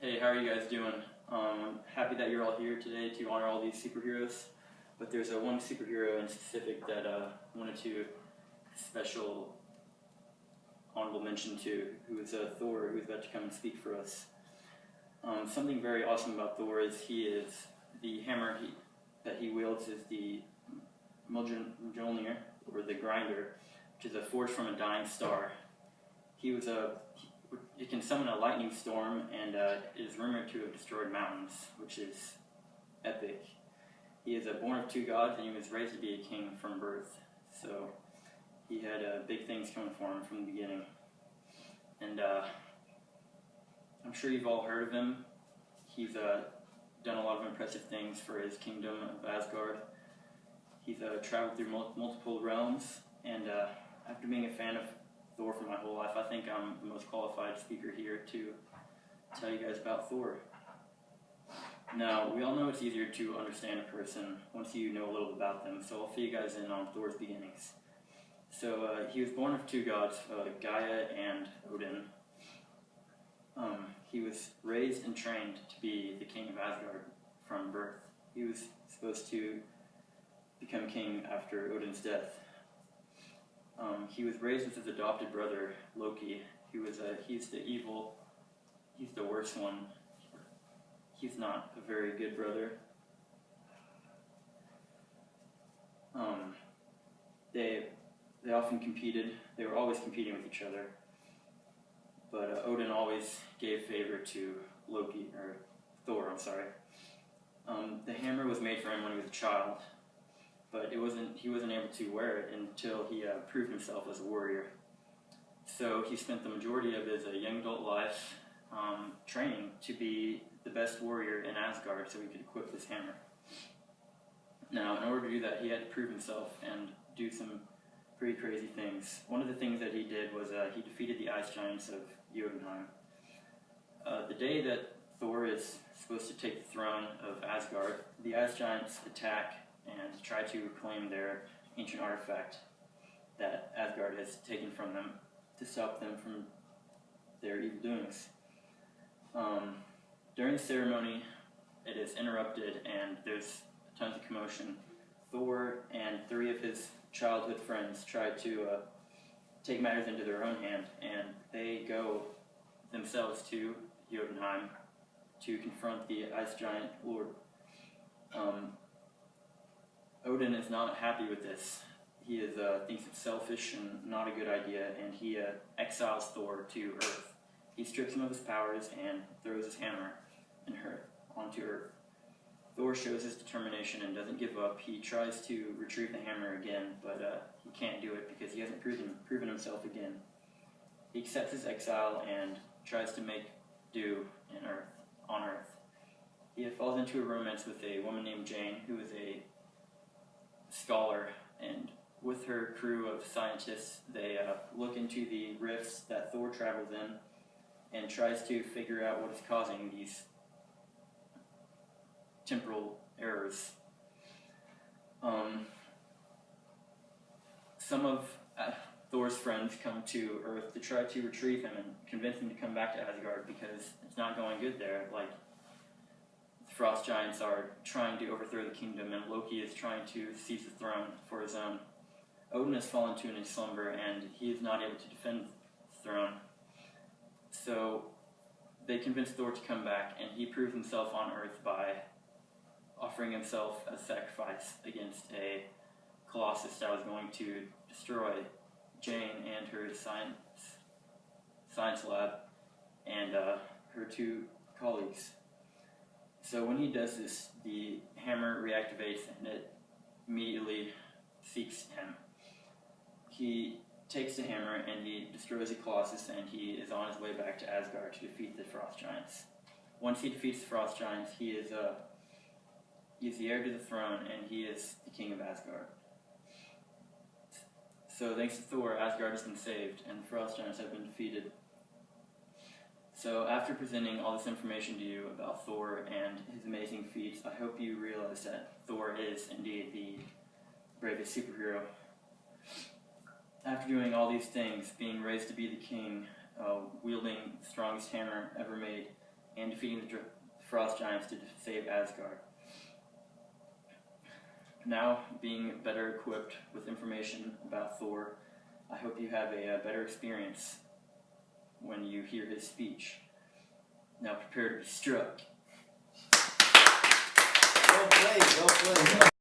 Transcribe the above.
Hey, how are you guys doing? I'm happy that you're all here today to honor all these superheroes, but there's one superhero in specific that I wanted to special honorable mention to, who is Thor, who's about to come and speak for us. Something very awesome about Thor is the hammer that he wields is the Mjolnir, or the grinder, which is a forge from a dying star. It can summon a lightning storm and is rumored to have destroyed mountains, which is epic. He is born of two gods and he was raised to be a king from birth. So he had big things coming for him from the beginning. And I'm sure you've all heard of him. He's done a lot of impressive things for his kingdom of Asgard. He's traveled through multiple realms, and after being a fan of Thor for my whole life, I think I'm the most qualified speaker here to tell you guys about Thor. Now, we all know it's easier to understand a person once you know a little about them, so I'll fill you guys in on Thor's beginnings. So, he was born of two gods, Gaia and Odin. He was raised and trained to be the king of Asgard from birth. He was supposed to become king after Odin's death. He was raised with his adopted brother, Loki. He's the worst one. He's not a very good brother. They often competed. They were always competing with each other. But Odin always gave favor to Thor. The hammer was made for him when he was a child, but he wasn't able to wear it until he proved himself as a warrior. So he spent the majority of his young adult life training to be the best warrior in Asgard so he could equip this hammer. Now, in order to do that, he had to prove himself and do some pretty crazy things. One of the things that he did was he defeated the ice giants of Jotunheim. The day that Thor is supposed to take the throne of Asgard, the ice giants attack and try to reclaim their ancient artifact that Asgard has taken from them to stop them from their evil doings. During the ceremony, it is interrupted and there's tons of commotion. Thor and three of his childhood friends try to take matters into their own hand, and they go themselves to Jotunheim to confront the ice giant lord. Odin is not happy with this. He thinks it's selfish and not a good idea, and he exiles Thor to Earth. He strips him of his powers and throws his hammer onto Earth. Thor shows his determination and doesn't give up. He tries to retrieve the hammer again, but he can't do it because he hasn't proven himself again. He accepts his exile and tries to make do on Earth. He falls into a romance with a woman named Jane, who is a scholar, and with her crew of scientists, they look into the rifts that Thor travels in and tries to figure out what is causing these temporal errors. Some of Thor's friends come to Earth to try to retrieve him and convince him to come back to Asgard because it's not going good there. Like, the frost giants are trying to overthrow the kingdom and Loki is trying to seize the throne for his own. Odin has fallen to in his slumber and he is not able to defend the throne. So they convince Thor to come back, and he proves himself on Earth by offering himself as sacrifice against a colossus that was going to destroy Jane and her science lab and her two colleagues. So when he does this, the hammer reactivates and it immediately seeks him. He takes the hammer and he destroys the colossus, and he is on his way back to Asgard to defeat the frost giants. Once he defeats the frost giants, he is the heir to the throne, and he is the king of Asgard. So thanks to Thor, Asgard has been saved, and the frost giants have been defeated. So after presenting all this information to you about Thor and his amazing feats, I hope you realize that Thor is indeed the bravest superhero. After doing all these things, being raised to be the king, wielding the strongest hammer ever made, and defeating the Frost Giants to save Asgard. Now, being better equipped with information about Thor, I hope you have a better experience when you hear his speech. Now prepare to be struck. Well played, well played.